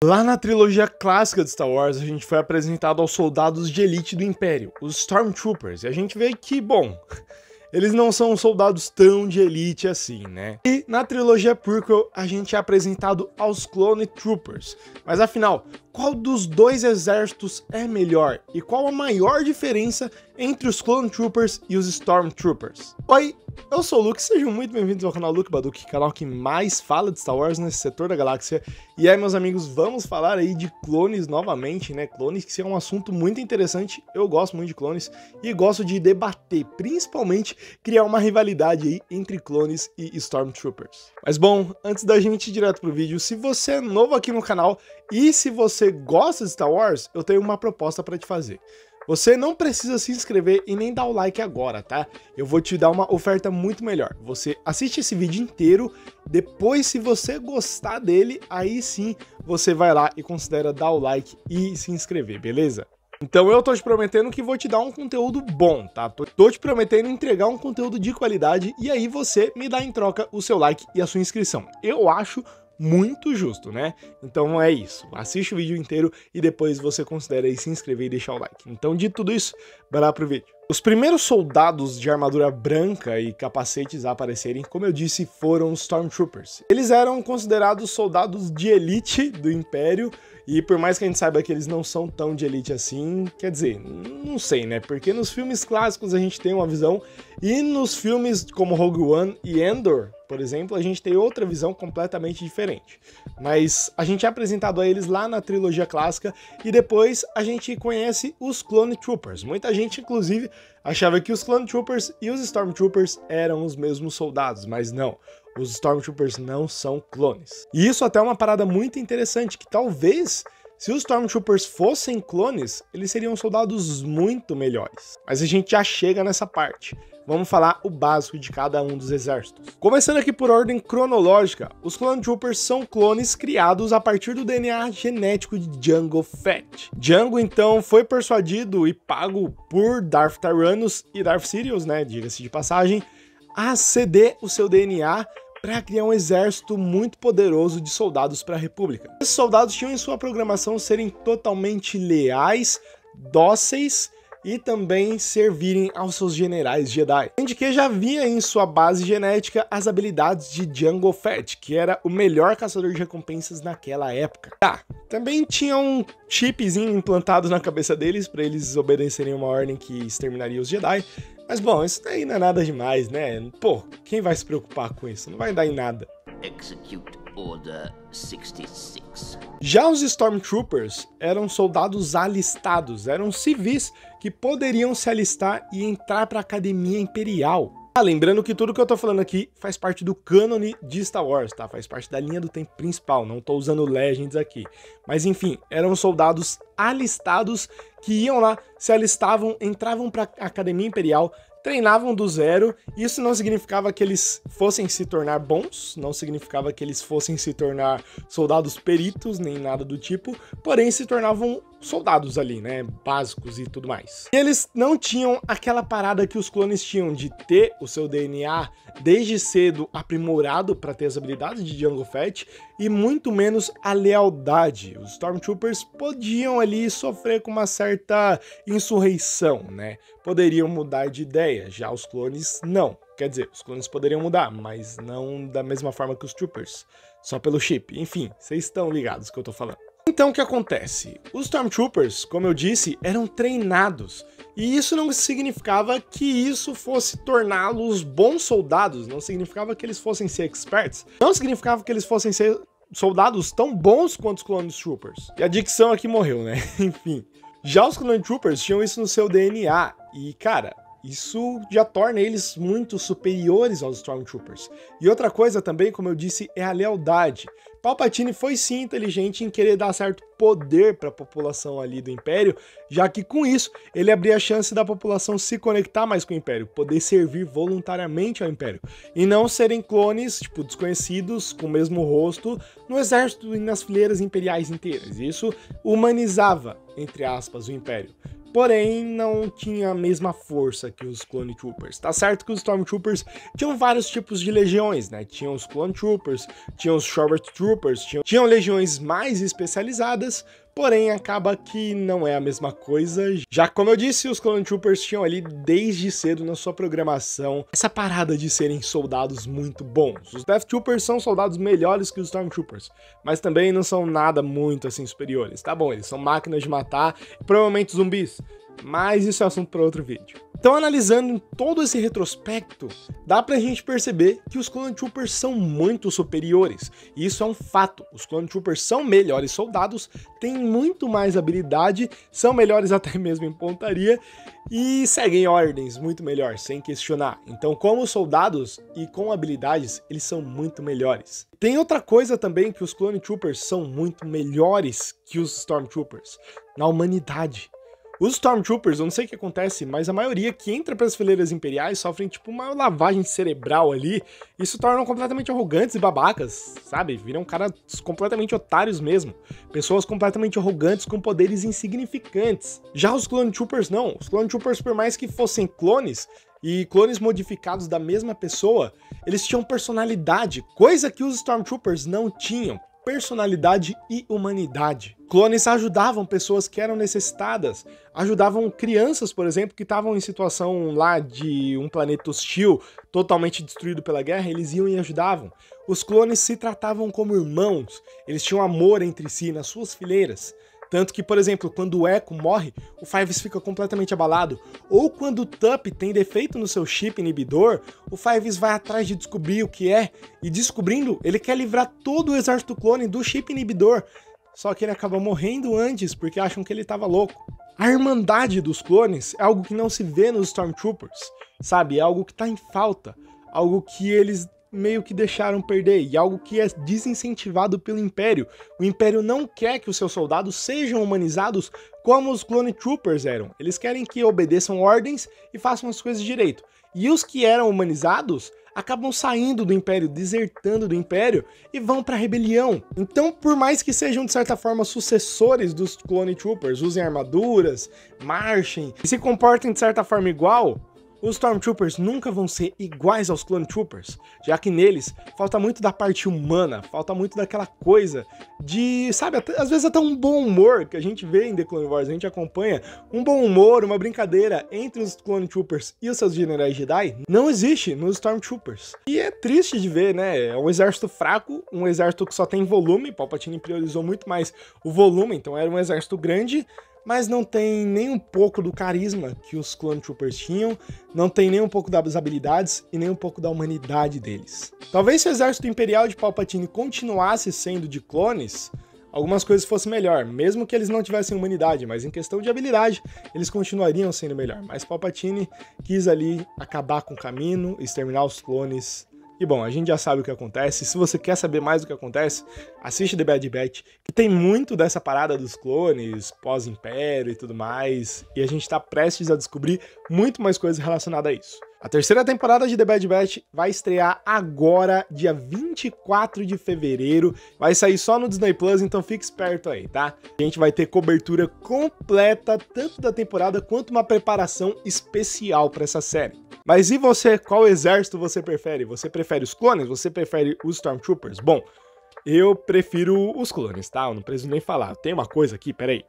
Lá na trilogia clássica de Star Wars, a gente foi apresentado aos soldados de elite do Império, os Stormtroopers, e a gente vê que, bom, eles não são soldados tão de elite assim, né? E na trilogia prequel, a gente é apresentado aos Clone Troopers, mas afinal, qual dos dois exércitos é melhor? E qual a maior diferença entre os Clone Troopers e os Stormtroopers? Oi, eu sou o Luke, sejam muito bem-vindos ao canal Luke Baduk, canal que mais fala de Star Wars nesse setor da galáxia. E aí, meus amigos, vamos falar aí de clones novamente, né? Clones, que é um assunto muito interessante, eu gosto muito de clones e gosto de debater, principalmente criar uma rivalidade aí entre clones e Stormtroopers. Mas bom, antes da gente ir direto pro vídeo, se você é novo aqui no canal e se você gosta de Star Wars, eu tenho uma proposta para te fazer. Você não precisa se inscrever e nem dar o like agora, tá? Eu vou te dar uma oferta muito melhor. Você assiste esse vídeo inteiro, depois se você gostar dele, aí sim você vai lá e considera dar o like e se inscrever, beleza? Então eu tô te prometendo que vou te dar um conteúdo bom, tá? Tô te prometendo entregar um conteúdo de qualidade e aí você me dá em troca o seu like e a sua inscrição. Eu acho muito justo, né? Então é isso, assiste o vídeo inteiro e depois você considera aí se inscrever e deixar o like. Então, dito tudo isso, vai lá pro vídeo. Os primeiros soldados de armadura branca e capacetes a aparecerem, como eu disse, foram os Stormtroopers. Eles eram considerados soldados de elite do Império, e por mais que a gente saiba que eles não são tão de elite assim, quer dizer, não sei, né? Porque nos filmes clássicos a gente tem uma visão, e nos filmes como Rogue One e Endor, por exemplo, a gente tem outra visão completamente diferente. Mas a gente é apresentado a eles lá na trilogia clássica, e depois a gente conhece os Clone Troopers. Muita gente, inclusive, achava que os Clone Troopers e os Stormtroopers eram os mesmos soldados, mas não. Os Stormtroopers não são clones. E isso até é uma parada muito interessante, que talvez, se os Stormtroopers fossem clones, eles seriam soldados muito melhores. Mas a gente já chega nessa parte. Vamos falar o básico de cada um dos exércitos. Começando aqui por ordem cronológica, os Clone Troopers são clones criados a partir do DNA genético de Jango Fett. Jango, então, foi persuadido e pago por Darth Tyrannus e Darth Sidious, né, diga-se de passagem, a ceder o seu DNA para criar um exército muito poderoso de soldados para a República. Esses soldados tinham em sua programação serem totalmente leais, dóceis e também servirem aos seus generais Jedi. Além de que já havia em sua base genética as habilidades de Jango Fett, que era o melhor caçador de recompensas naquela época. Também tinha um chipzinho implantado na cabeça deles para eles obedecerem uma ordem que exterminaria os Jedi. Mas bom, isso daí não é nada demais, né? Pô, quem vai se preocupar com isso? Não vai dar em nada. Execute Order 66. Já os Stormtroopers eram soldados alistados, eram civis que poderiam se alistar e entrar para a Academia Imperial. Lembrando que tudo que eu tô falando aqui faz parte do cânone de Star Wars, tá? Faz parte da linha do tempo principal, não tô usando Legends aqui. Mas enfim, eram soldados alistados que iam lá, se alistavam, entravam para a Academia Imperial, treinavam do zero. Isso não significava que eles fossem se tornar bons, não significava que eles fossem se tornar soldados peritos, nem nada do tipo, porém se tornavam soldados ali, né, básicos e tudo mais. E eles não tinham aquela parada que os clones tinham de ter o seu DNA desde cedo aprimorado para ter as habilidades de Jango Fett e muito menos a lealdade. Os Stormtroopers podiam ali sofrer com uma certa insurreição, né? Poderiam mudar de ideia, já os clones não. Quer dizer, os clones poderiam mudar, mas não da mesma forma que os Troopers, só pelo chip. Enfim, vocês estão ligados do que eu tô falando. Então o que acontece? Os Stormtroopers, como eu disse, eram treinados, e isso não significava que isso fosse torná-los bons soldados, não significava que eles fossem ser experts, não significava que eles fossem ser soldados tão bons quanto os Clone Troopers. E a dicção aqui morreu, né? Enfim. Já os Clone Troopers tinham isso no seu DNA, e cara, isso já torna eles muito superiores aos Stormtroopers. E outra coisa também, como eu disse, é a lealdade. Palpatine foi sim inteligente em querer dar certo poder para a população ali do Império, já que com isso ele abria a chance da população se conectar mais com o Império, poder servir voluntariamente ao Império, e não serem clones, tipo, desconhecidos, com o mesmo rosto, no exército e nas fileiras imperiais inteiras. Isso humanizava, entre aspas, o Império. porém não tinha a mesma força que os Clone Troopers. Tá certo que os Stormtroopers tinham vários tipos de legiões, né? Tinham os Clone Troopers, tinham os Short Troopers, tinham legiões mais especializadas, porém acaba que não é a mesma coisa, já que, como eu disse, os Clone Troopers tinham ali desde cedo na sua programação essa parada de serem soldados muito bons. Os Death Troopers são soldados melhores que os Stormtroopers, mas também não são nada muito assim superiores, tá bom? Eles são máquinas de matar e provavelmente zumbis, mas isso é assunto para outro vídeo. Então, analisando todo esse retrospecto, dá pra gente perceber que os Clone Troopers são muito superiores. E isso é um fato. Os Clone Troopers são melhores soldados, têm muito mais habilidade, são melhores até mesmo em pontaria e seguem ordens muito melhor, sem questionar. Então, como soldados e com habilidades, eles são muito melhores. Tem outra coisa também que os Clone Troopers são muito melhores que os Stormtroopers, na humanidade. Os Stormtroopers, eu não sei o que acontece, mas a maioria que entra para as fileiras imperiais sofrem tipo uma lavagem cerebral ali, e se tornam completamente arrogantes e babacas, sabe? Viram caras completamente otários mesmo, pessoas completamente arrogantes com poderes insignificantes. Já os Clone Troopers não, os Clone Troopers, por mais que fossem clones, e clones modificados da mesma pessoa, eles tinham personalidade, coisa que os Stormtroopers não tinham. Personalidade e humanidade. Clones ajudavam pessoas que eram necessitadas, ajudavam crianças, por exemplo, que estavam em situação lá de um planeta hostil, totalmente destruído pela guerra, eles iam e ajudavam. Os clones se tratavam como irmãos, eles tinham amor entre si nas suas fileiras. Tanto que, por exemplo, quando o Echo morre, o Fives fica completamente abalado. Ou quando o Tup tem defeito no seu chip inibidor, o Fives vai atrás de descobrir o que é. E descobrindo, ele quer livrar todo o exército clone do chip inibidor. Só que ele acaba morrendo antes, porque acham que ele estava louco. A irmandade dos clones é algo que não se vê nos Stormtroopers, sabe? É algo que está em falta. Algo que eles meio que deixaram perder, e algo que é desincentivado pelo Império. O Império não quer que os seus soldados sejam humanizados como os Clone Troopers eram. Eles querem que obedeçam ordens e façam as coisas direito. E os que eram humanizados acabam saindo do Império, desertando do Império e vão para a rebelião. Então, por mais que sejam de certa forma sucessores dos Clone Troopers, usem armaduras, marchem e se comportem de certa forma igual, os Stormtroopers nunca vão ser iguais aos Clone Troopers, já que neles falta muito da parte humana, falta muito daquela coisa de, sabe, às vezes até um bom humor que a gente vê em The Clone Wars, a gente acompanha, um bom humor, uma brincadeira entre os Clone Troopers e os seus generais Jedi, não existe nos Stormtroopers. E é triste de ver, né, é um exército fraco, um exército que só tem volume, Palpatine priorizou muito mais o volume, então era um exército grande, mas não tem nem um pouco do carisma que os Clone Troopers tinham, não tem nem um pouco das habilidades e nem um pouco da humanidade deles. Talvez se o exército imperial de Palpatine continuasse sendo de clones, algumas coisas fossem melhor, mesmo que eles não tivessem humanidade, mas em questão de habilidade, eles continuariam sendo melhor. Mas Palpatine quis ali acabar com o caminho, exterminar os clones. E bom, a gente já sabe o que acontece. Se você quer saber mais do que acontece, assiste The Bad Batch, que tem muito dessa parada dos clones, pós-império e tudo mais, e a gente tá prestes a descobrir muito mais coisas relacionadas a isso. A terceira temporada de The Bad Batch vai estrear agora, dia 24 de fevereiro, vai sair só no Disney Plus, então fique esperto aí, tá? A gente vai ter cobertura completa, tanto da temporada quanto uma preparação especial para essa série. Mas e você, qual exército você prefere? Você prefere os clones? Você prefere os Stormtroopers? Bom, eu prefiro os clones, tá? Eu não preciso nem falar. Tem uma coisa aqui, peraí.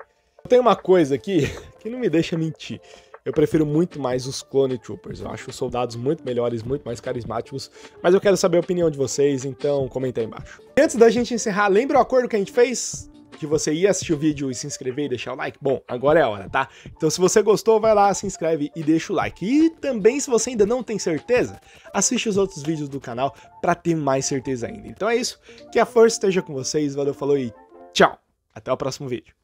Tem uma coisa aqui que não me deixa mentir. Eu prefiro muito mais os Clone Troopers. Eu acho os soldados muito melhores, muito mais carismáticos. Mas eu quero saber a opinião de vocês, então comenta aí embaixo. Antes da gente encerrar, lembra o acordo que a gente fez? Que você ia assistir o vídeo e se inscrever e deixar o like? Bom, agora é a hora, tá? Então se você gostou, vai lá, se inscreve e deixa o like. E também, se você ainda não tem certeza, assiste os outros vídeos do canal pra ter mais certeza ainda. Então é isso, que a força esteja com vocês, valeu, falou e tchau! Até o próximo vídeo.